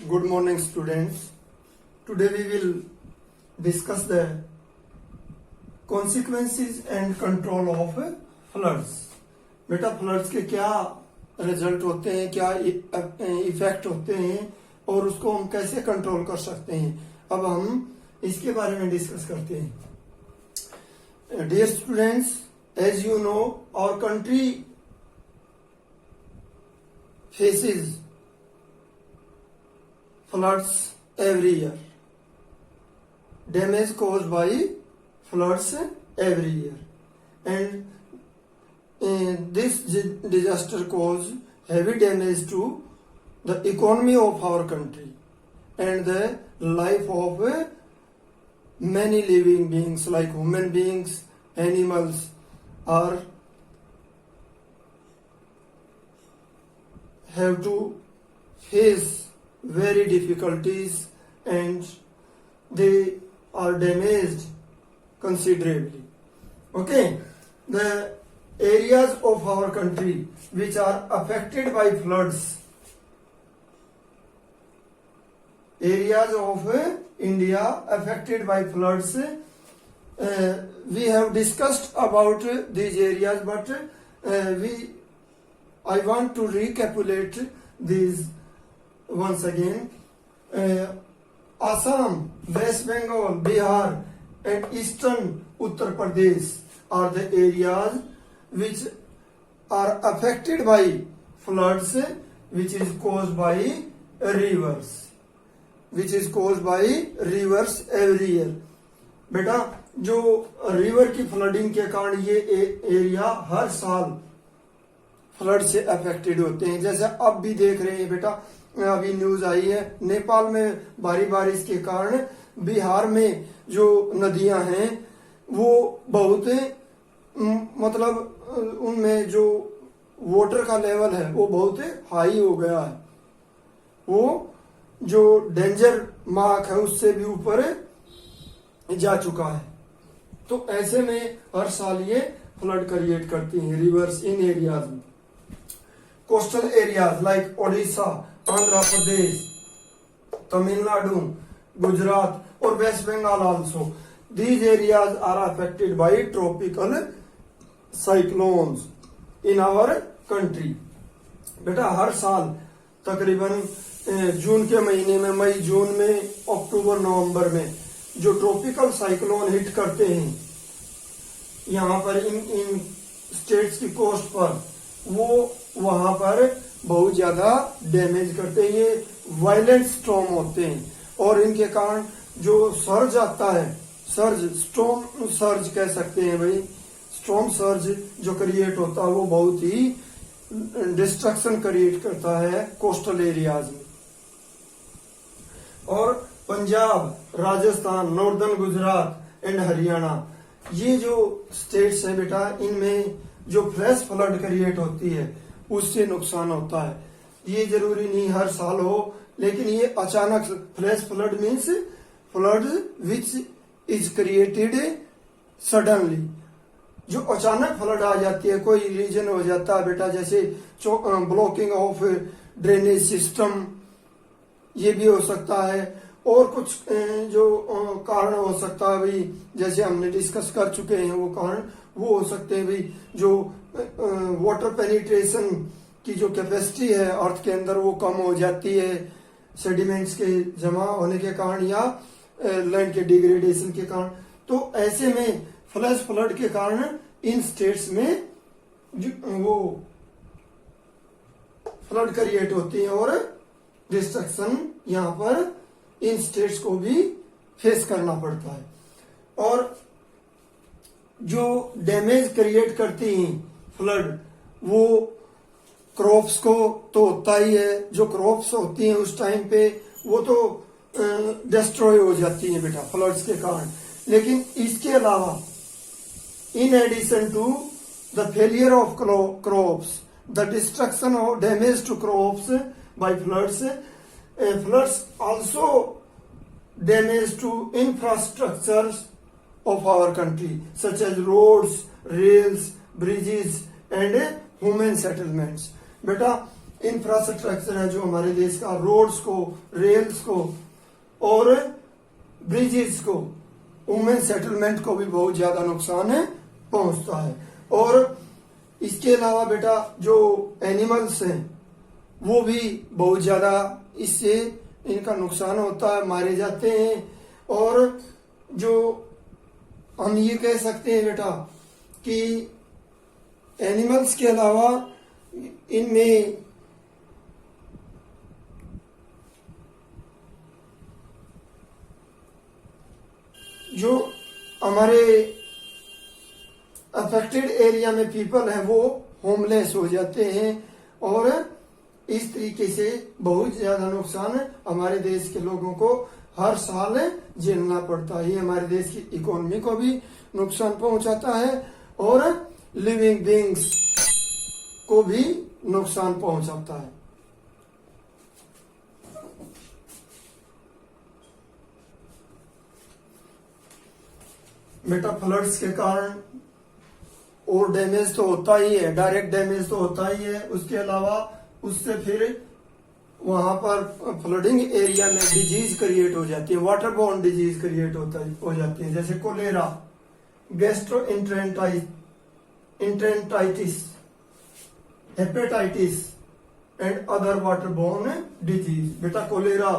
Good morning, students. Today we will discuss the consequences and control of floods. बेटा floods के क्या result होते हैं, क्या इफेक्ट होते हैं और उसको हम कैसे कंट्रोल कर सकते हैं, अब हम इसके बारे में डिस्कस करते हैं. Dear students, as you know our country faces floods every year. Damage caused by floods every year, and this disaster caused heavy damage to the economy of our country and the life of many living beings like human beings, animals are have to face very difficulties and they are damaged considerably. Okay, the areas of our country which are affected by floods, areas of India affected by floods, we have discussed about these areas, but I want to recapitulate these once again. Assam, West Bengal, Bihar and Eastern Uttar Pradesh are the areas which are affected by floods which is caused by rivers, which is caused by rivers every year. बेटा जो river की flooding के कारण ये area हर साल flood से affected होते हैं. जैसे अब भी देख रहे हैं बेटा, अभी न्यूज आई है नेपाल में भारी बारिश के कारण बिहार में जो नदियां हैं वो बहुत मतलब उनमें जो वाटर का लेवल है वो बहुत हाई हो गया है. वो जो डेंजर मार्क है उससे भी ऊपर जा चुका है. तो ऐसे में हर साल ये फ्लड क्रिएट करती हैं रिवर्स इन एरियाज में. Coastal areas like Odisha, Andhra Pradesh, Tamil Nadu, Gujarat और West Bengal also, these areas are affected by tropical cyclones in our country. बेटा हर साल तकरीबन जून के महीने में, मई जून में, अक्टूबर नवंबर में जो ट्रॉपिकल साइक्लोन हिट करते हैं यहाँ पर इन स्टेट्स की कोस्ट पर, वो वहां पर बहुत ज्यादा डैमेज करते हैं. ये वायलेंट स्टॉर्म होते हैं और इनके कारण जो सर्ज आता है, सर्ज स्टॉर्म सर्ज कह सकते हैं भाई, स्टॉर्म सर्ज जो क्रिएट होता है वो बहुत ही डिस्ट्रक्शन क्रिएट करता है कोस्टल एरियाज में. और पंजाब, राजस्थान, नॉर्दर्न गुजरात एंड हरियाणा, ये जो स्टेट्स है बेटा, इनमें जो फ्लैश फ्लड क्रिएट होती है उससे नुकसान होता है. ये जरूरी नहीं हर साल हो, लेकिन ये अचानक flash flood means flood which is created suddenly. जो अचानक फ्लड आ जाती है, कोई रीजन हो जाता है बेटा, जैसे ब्लॉकिंग ऑफ ड्रेनेज सिस्टम, ये भी हो सकता है. और कुछ जो कारण हो सकता है भाई, जैसे हमने डिस्कस कर चुके हैं, वो कारण वो हो सकते हैं भाई, जो वाटर पेनिट्रेशन की जो कैपेसिटी है अर्थ के अंदर वो कम हो जाती है सेडिमेंट्स के जमा होने के कारण या लैंड के डिग्रेडेशन के कारण. तो ऐसे में फ्लैश फ्लड के कारण इन स्टेट्स में वो फ्लड क्रिएट होती है और डिस्ट्रक्शन यहाँ पर इन स्टेट्स को भी फेस करना पड़ता है. और जो डैमेज क्रिएट करती हैं फ्लड, वो क्रॉप्स को तो होता ही है. जो क्रॉप्स होती हैं उस टाइम पे वो तो डिस्ट्रॉय हो जाती हैं बेटा फ्लड्स के कारण. लेकिन इसके अलावा in addition to the failure of crops, the destruction और damage to crops by floods, floods also damage to infrastructures of our country such as roads, rails, bridges and human settlements. बेटा infrastructure है जो हमारे देश का, roads को, rails को और ब्रिजेस को, वुमेन सेटलमेंट को भी बहुत ज्यादा नुकसान पहुंचता है। और इसके अलावा बेटा जो एनिमल्स हैं वो भी बहुत ज्यादा इससे इनका नुकसान होता है, मारे जाते हैं। और जो हम ये कह सकते हैं बेटा कि एनिमल्स के अलावा इनमें जो हमारे अफेक्टेड एरिया में पीपल है वो होमलेस हो जाते हैं और इस तरीके से बहुत ज्यादा नुकसान हमारे देश के लोगों को हर साल झेलना पड़ता है। ये हमारे देश की इकोनॉमी को भी नुकसान पहुंचाता है और लिविंग बीइंग्स को भी नुकसान पहुंचाता है। बेटा फ्लड्स के कारण और डैमेज तो होता ही है, डायरेक्ट डैमेज तो होता ही है, उसके अलावा उससे फिर वहां पर फ्लडिंग एरिया में डिजीज क्रिएट हो जाती है, वाटर बोर्न डिजीज क्रिएट हो जाती है, जैसे cholera, gastroenteritis, hepatitis and other water borne disease. बेटा कोलेरा,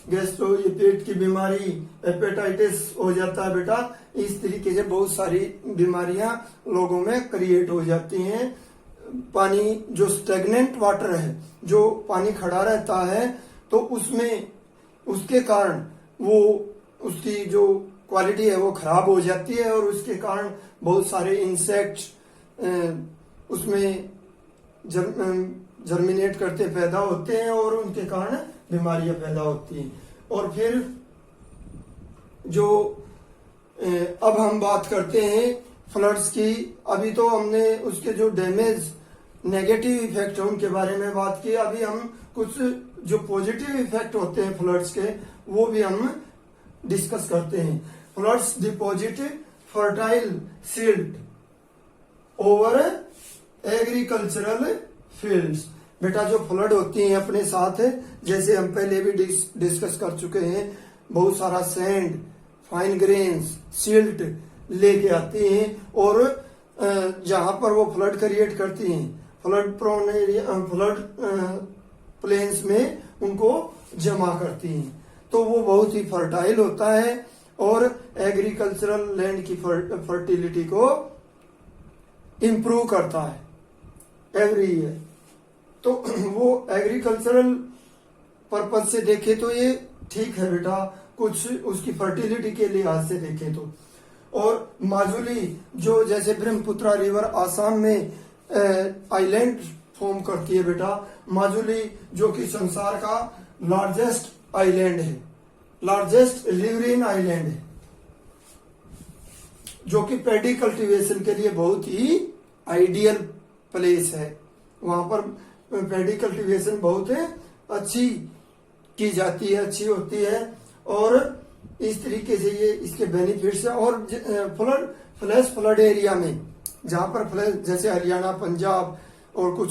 गैस्ट्रो, ये पेट की बीमारी, हेपेटाइटिस हो जाता है बेटा। इस तरीके से बहुत सारी बीमारियां लोगों में क्रिएट हो जाती हैं। पानी जो स्टेगनेंट वाटर है, जो पानी खड़ा रहता है, तो उसमें उसके कारण वो उसकी जो क्वालिटी है वो खराब हो जाती है और उसके कारण बहुत सारे इंसेक्ट्स उसमें जर्मिनेट करते पैदा होते हैं और उनके कारण बीमारियां पैदा होती हैं। और फिर जो अब हम बात करते हैं फ्लड्स की। अभी तो हमने उसके जो डैमेज नेगेटिव इफेक्ट है उनके बारे में बात की, अभी हम कुछ जो पॉजिटिव इफेक्ट होते हैं फ्लड्स के वो भी हम डिस्कस करते हैं। Floods deposit fertile silt over agricultural fields. बेटा जो फ्लड होती हैं अपने साथ है, जैसे हम पहले भी डिस्कस कर चुके हैं, बहुत सारा सैंड, फाइन ग्रेन्स, सिल्ट लेके आती हैं और जहां पर वो फ्लड क्रिएट करती हैं, flood prone area, flood plains में उनको जमा करती हैं। तो वो बहुत ही फर्टाइल होता है और एग्रीकल्चरल लैंड की फर्टिलिटी को इम्प्रूव करता है एवरी ईयर। तो वो एग्रीकल्चरल पर्पज से देखे तो ये ठीक है बेटा, कुछ उसकी फर्टिलिटी के लिहाज से देखे तो। और माजुली जो जैसे ब्रह्मपुत्रा रिवर आसाम में आइलैंड फॉर्म करती है बेटा, माजुली जो कि संसार का लार्जेस्ट आइलैंड है, लार्जेस्ट रिवरीन आइलैंड है, जो कि पैडी कल्टीवेशन के लिए बहुत ही आइडियल प्लेस है। वहां पर पैडी कल्टीवेशन बहुत अच्छी की जाती है, अच्छी होती है और इस तरीके से ये इसके बेनिफिट्स है। और फ्लैश फ्लड एरिया में जहां पर फ्लड, जैसे हरियाणा, पंजाब और कुछ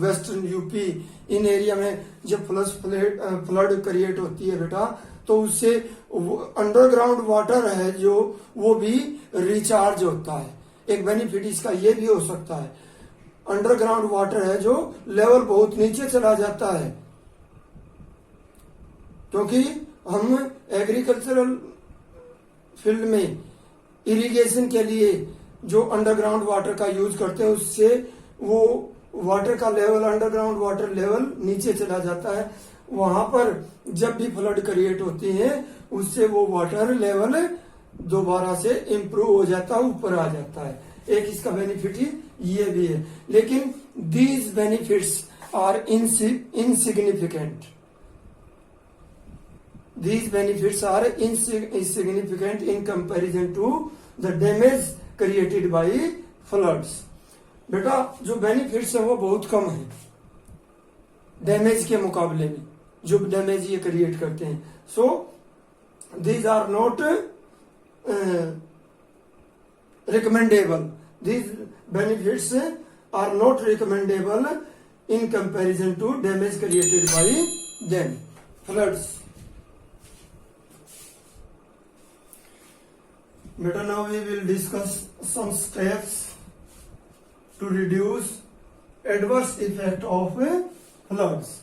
वेस्टर्न यूपी, इन एरिया में जब फ्लड क्रिएट होती है बेटा, तो उससे अंडरग्राउंड वाटर है जो वो भी रिचार्ज होता है। एक बेनिफिट इसका ये भी हो सकता है, अंडरग्राउंड वाटर है जो लेवल बहुत नीचे चला जाता है, क्योंकि हम एग्रीकल्चरल फील्ड में इरिगेशन के लिए जो अंडरग्राउंड वाटर का यूज करते हैं, उससे वो वाटर का लेवल, अंडरग्राउंड वाटर लेवल नीचे चला जाता है। वहां पर जब भी फ्लड क्रिएट होती है उससे वो वाटर लेवल दोबारा से इम्प्रूव हो जाता है, ऊपर आ जाता है। एक इसका बेनिफिट ही ये भी है, लेकिन these benefits are insignificant. These benefits are insignificant in comparison to the damage created by floods. बेटा जो बेनिफिट्स है वो बहुत कम है डैमेज के मुकाबले में, जो डैमेज ये क्रिएट करते हैं। सो these are not recommendable. These benefits are not recommendable in comparison to damage created by them. Floods. Beta, now we will discuss some steps to reduce adverse effect of floods.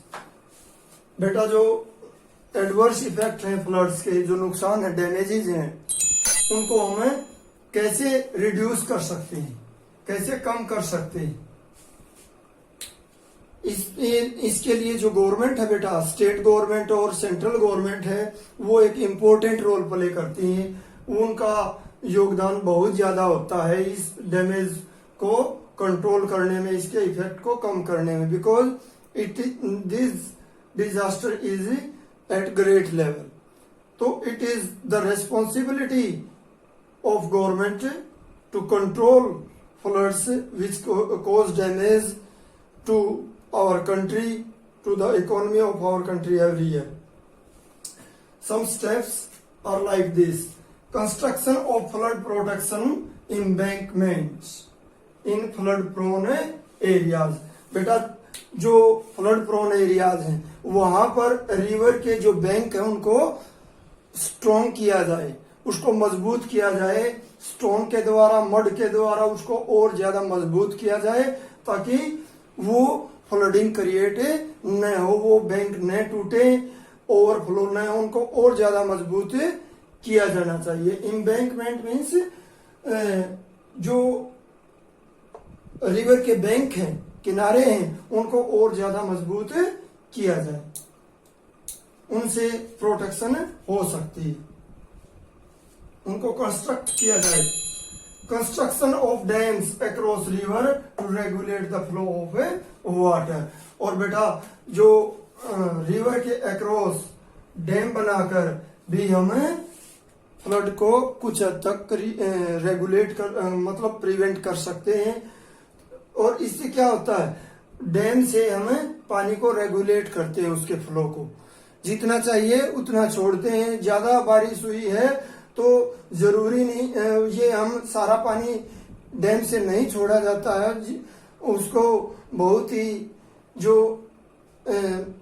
बेटा जो adverse effect हैं floods के, जो नुकसान है, damages हैं, उनको हमें कैसे रिड्यूस कर सकते हैं, कैसे कम कर सकते हैं। इसके लिए जो गवर्नमेंट है बेटा, स्टेट गवर्नमेंट और सेंट्रल गवर्नमेंट है, वो एक इम्पोर्टेंट रोल प्ले करती हैं। उनका योगदान बहुत ज्यादा होता है इस डैमेज को कंट्रोल करने में, इसके इफेक्ट को कम करने में, because this disaster is at great level. तो it is the responsibility of government to control floods which cause damage to our country, to the economy of our country every year. Some steps are like this: construction of flood protection embankments in flood prone areas. बेटा जो flood prone areas हैं वहां पर river के जो bank है उनको strong किया जाए, उसको मजबूत किया जाए, स्टोन के द्वारा, मड के द्वारा उसको और ज्यादा मजबूत किया जाए, ताकि वो फ्लडिंग क्रिएट न हो, वो बैंक न टूटे, ओवरफ्लो न हो, उनको और ज्यादा मजबूत किया जाना चाहिए। एम्बैंकमेंट मीन्स जो रिवर के बैंक हैं, किनारे हैं, उनको और ज्यादा मजबूत किया जाए, उनसे प्रोटेक्शन हो सकती है, उनको कंस्ट्रक्ट किया जाए। Construction of dams across river to regulate the flow of water. और बेटा जो रिवर के अक्रॉस डैम बनाकर भी हम फ्लड को कुछ हद तक रेगुलेट कर, मतलब प्रिवेंट कर सकते हैं। और इससे क्या होता है, डैम से हम पानी को रेगुलेट करते हैं, उसके फ्लो को जितना चाहिए उतना छोड़ते हैं। ज्यादा बारिश हुई है तो जरूरी नहीं ये हम सारा पानी डैम से नहीं छोड़ा जाता है, उसको बहुत ही जो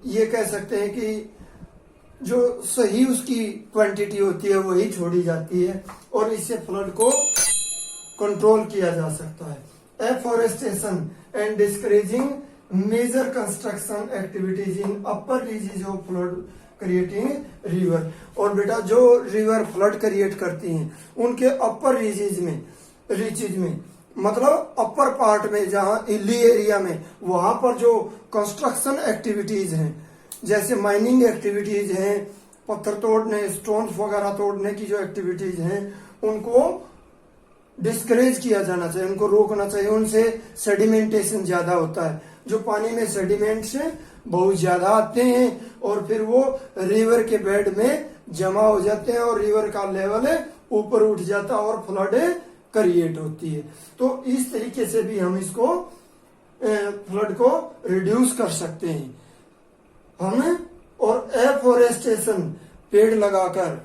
ये कह सकते हैं कि जो सही उसकी क्वांटिटी होती है वही छोड़ी जाती है, और इससे फ्लड को कंट्रोल किया जा सकता है। Afforestation and discouraging major construction activities in upper ridges of flood creating river. और बेटा जो रिवर फ्लड क्रिएट करती हैं उनके अपर रीचेज में मतलब अपर पार्ट में, जहां हिली एरिया में, वहां पर जो कंस्ट्रक्शन एक्टिविटीज हैं, जैसे माइनिंग एक्टिविटीज हैं, पत्थर तोड़ने, स्टोन्स वगैरह तोड़ने की जो एक्टिविटीज हैं, उनको डिस्करेज किया जाना चाहिए, उनको रोकना चाहिए। उनसे सेडिमेंटेशन ज्यादा होता है, जो पानी में सेडिमेंट्स बहुत ज्यादा आते हैं और फिर वो रिवर के बेड में जमा हो जाते हैं और रिवर का लेवल ऊपर उठ जाता है और फ्लड क्रिएट होती है। तो इस तरीके से भी हम इसको फ्लड को रिड्यूस कर सकते हैं हम। और एफॉरेस्टेशन, पेड़ लगाकर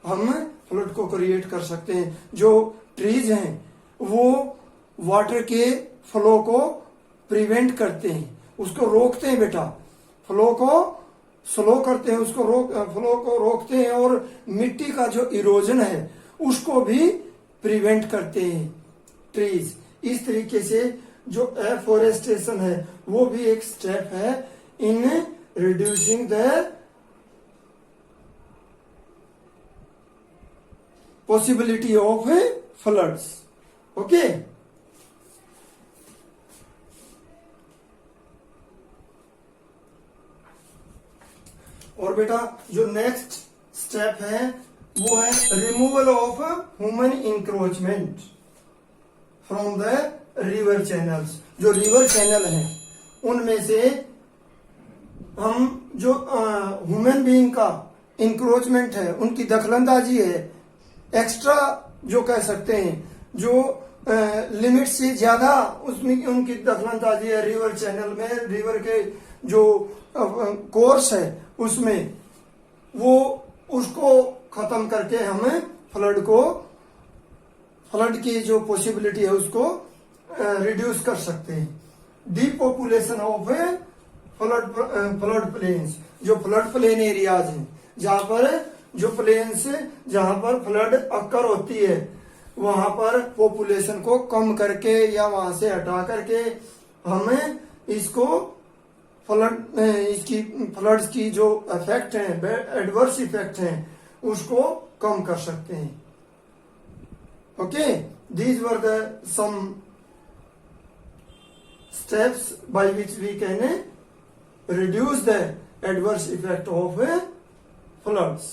हम फ्लड को क्रिएट कर सकते हैं। जो ट्रीज हैं वो वाटर के फ्लो को प्रिवेंट करते हैं, उसको रोकते हैं बेटा, फ्लो को स्लो करते हैं, उसको फ्लो को रोकते हैं, और मिट्टी का जो इरोजन है उसको भी प्रिवेंट करते हैं ट्रीज। इस तरीके से जो एफॉरेस्टेशन है वो भी एक स्टेप है in reducing the possibility of floods. Okay, और बेटा जो नेक्स्ट स्टेप है वो है removal of human encroachment from the river channels. जो रिवर चैनल हैं उनमें से हम जो ह्यूमन बीइंग का इंक्रोचमेंट है, उनकी दखलंदाजी है, एक्स्ट्रा जो कह सकते हैं, जो लिमिट से ज्यादा उसमें उनकी दखलंदाजी है रिवर चैनल में, रिवर के जो कोर्स है उसमें, वो उसको खत्म करके हमें फ्लड की जो पॉसिबिलिटी है उसको रिड्यूस कर सकते हैं। डिपॉपुलेशन ऑफ फ्लड प्लेन्स, जो फ्लड प्लेन एरियाज हैं, जहां पर जो प्लेन्स जहां पर फ्लड अक्कर होती है वहां पर पॉपुलेशन को कम करके या वहां से हटा करके हमें इसको इसकी फ्लड्स की जो इफेक्ट है, एडवर्स इफेक्ट हैं, उसको कम कर सकते हैं. Okay, these were the some steps by which we can reduce the adverse effect of floods.